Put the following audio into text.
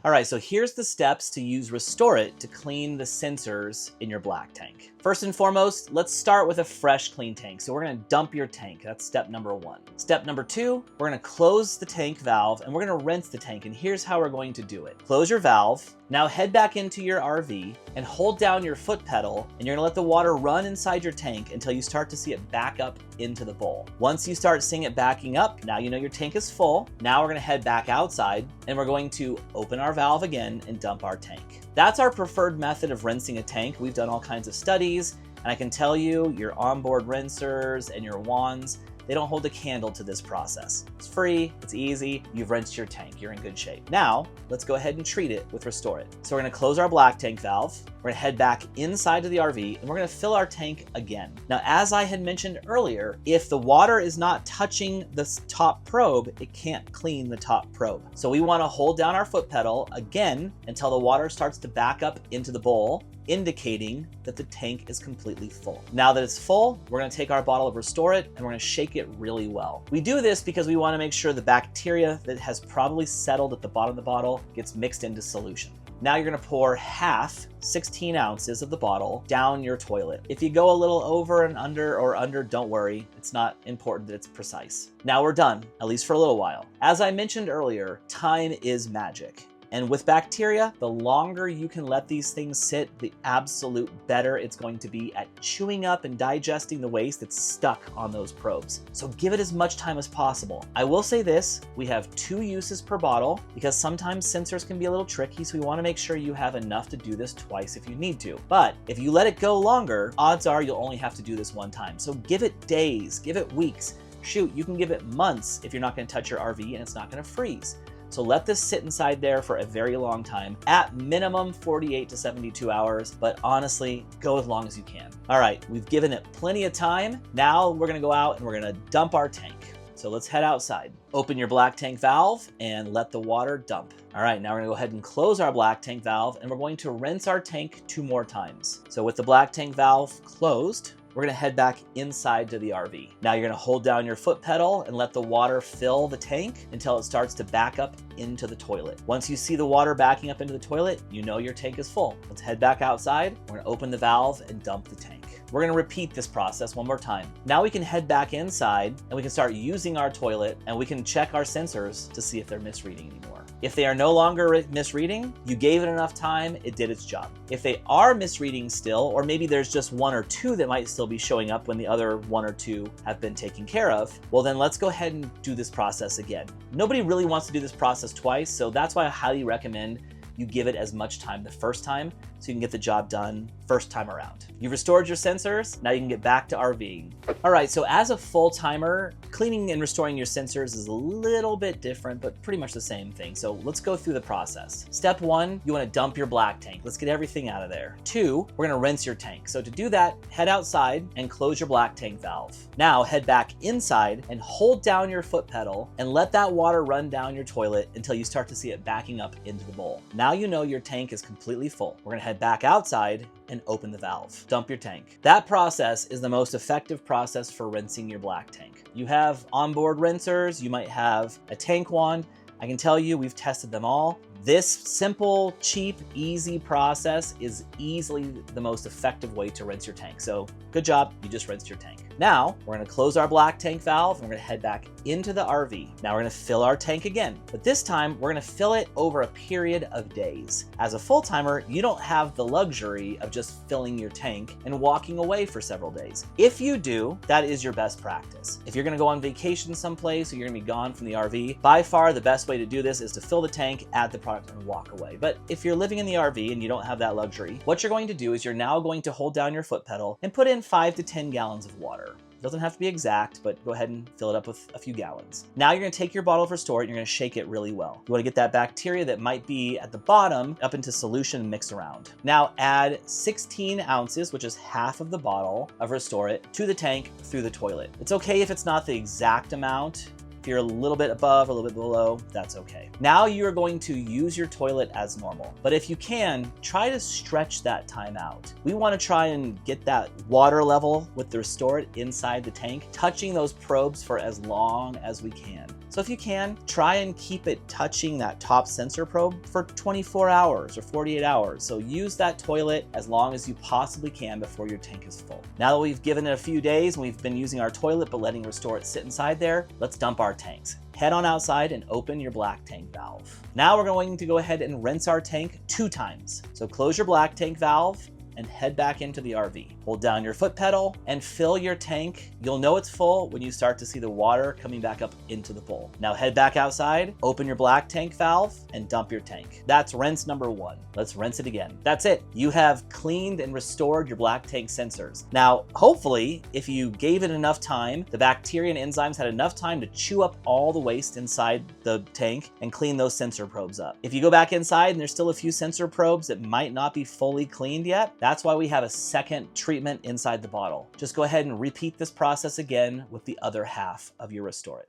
All right, so here's the steps to use Restore It to clean the sensors in your black tank. First and foremost, let's start with a fresh, clean tank. So we're gonna dump your tank. That's step number 1. Step number 2, we're gonna close the tank valve and we're gonna rinse the tank. And here's how we're going to do it. Close your valve. Now head back into your RV and hold down your foot pedal, and you're gonna let the water run inside your tank until you start to see it back up into the bowl. Once you start seeing it backing up, now you know your tank is full. Now we're gonna head back outside and we're going to open our valve again and dump our tank. That's our preferred method of rinsing a tank. We've done all kinds of studies, and I can tell you your onboard rinsers and your wands, they don't hold a candle to this process. It's free, it's easy, you've rinsed your tank, you're in good shape. Now, let's go ahead and treat it with Restore It. So we're gonna close our black tank valve, we're gonna head back inside to the RV, and we're gonna fill our tank again. Now, as I had mentioned earlier, if the water is not touching the top probe, it can't clean the top probe. So we wanna hold down our foot pedal again until the water starts to back up into the bowl, indicating that the tank is completely full. Now that it's full, we're gonna take our bottle of Restore It and we're gonna shake it really well. We do this because we wanna make sure the bacteria that has probably settled at the bottom of the bottle gets mixed into solution. Now you're gonna pour half, 16 ounces of the bottle down your toilet. If you go a little over and under, don't worry. It's not important that it's precise. Now we're done, at least for a little while. As I mentioned earlier, time is magic. And with bacteria, the longer you can let these things sit, the absolute better it's going to be at chewing up and digesting the waste that's stuck on those probes. So give it as much time as possible. I will say this, we have 2 uses per bottle because sometimes sensors can be a little tricky, so we want to make sure you have enough to do this twice if you need to. But if you let it go longer, odds are you'll only have to do this one time. So give it days, give it weeks. Shoot, you can give it months if you're not going to touch your RV and it's not going to freeze. So let this sit inside there for a very long time, at minimum 48 to 72 hours, but honestly, go as long as you can. All right, we've given it plenty of time. Now we're gonna go out and we're gonna dump our tank. So let's head outside. Open your black tank valve and let the water dump. All right, now we're gonna go ahead and close our black tank valve and we're going to rinse our tank 2 more times. So with the black tank valve closed, we're gonna head back inside to the RV. Now you're gonna hold down your foot pedal and let the water fill the tank until it starts to back up into the toilet. Once you see the water backing up into the toilet, you know your tank is full. Let's head back outside. We're gonna open the valve and dump the tank. We're gonna repeat this process one more time. Now we can head back inside and we can start using our toilet and we can check our sensors to see if they're misreading anymore. If they are no longer misreading, you gave it enough time, it did its job. If they are misreading still, or maybe there's just 1 or 2 that might still be showing up when the other 1 or 2 have been taken care of, well then let's go ahead and do this process again. Nobody really wants to do this process twice, so that's why I highly recommend you give it as much time the first time so you can get the job done first time around. You've restored your sensors, now you can get back to RVing. All right, so as a full timer, cleaning and restoring your sensors is a little bit different, but pretty much the same thing. So let's go through the process. Step 1, you wanna dump your black tank. Let's get everything out of there. 2, we're gonna rinse your tank. So to do that, head outside and close your black tank valve. Now head back inside and hold down your foot pedal and let that water run down your toilet until you start to see it backing up into the bowl. Now you know your tank is completely full. We're gonna head back outside and open the valve. Dump your tank. That process is the most effective process for rinsing your black tank. You have onboard rinsers, you might have a tank wand. I can tell you we've tested them all. This simple, cheap, easy process is easily the most effective way to rinse your tank. So good job, you just rinsed your tank. Now, we're gonna close our black tank valve and we're gonna head back into the RV. Now we're gonna fill our tank again, but this time we're gonna fill it over a period of days. As a full timer, you don't have the luxury of just filling your tank and walking away for several days. If you do, that is your best practice. If you're gonna go on vacation someplace or you're gonna be gone from the RV, by far the best way to do this is to fill the tank, add the product, and walk away. But if you're living in the RV and you don't have that luxury, what you're going to do is you're now going to hold down your foot pedal and put in 5 to 10 gallons of water. It doesn't have to be exact, but go ahead and fill it up with a few gallons. Now you're gonna take your bottle of Restore It and you're gonna shake it really well. You wanna get that bacteria that might be at the bottom up into solution and mix around. Now add 16 ounces, which is half of the bottle of Restore It, to the tank through the toilet. It's okay if it's not the exact amount. If you're a little bit above or a little bit below, that's okay. Now you're going to use your toilet as normal. But if you can, try to stretch that time out. We want to try and get that water level with the Restore It inside the tank, touching those probes for as long as we can. So if you can, try and keep it touching that top sensor probe for 24 hours or 48 hours. So use that toilet as long as you possibly can before your tank is full. Now that we've given it a few days and we've been using our toilet but letting Restore It sit inside there, let's dump our tanks. Head on outside and open your black tank valve. Now we're going to go ahead and rinse our tank 2 times. So close your black tank valve and head back into the RV. Hold down your foot pedal and fill your tank. You'll know it's full when you start to see the water coming back up into the bowl. Now head back outside, open your black tank valve, and dump your tank. That's rinse number 1. Let's rinse it again. That's it. You have cleaned and restored your black tank sensors. Now, hopefully, if you gave it enough time, the bacteria and enzymes had enough time to chew up all the waste inside the tank and clean those sensor probes up. If you go back inside and there's still a few sensor probes that might not be fully cleaned yet, that's why we have a second treatment inside the bottle. Just go ahead and repeat this process again with the other half of your Restore It.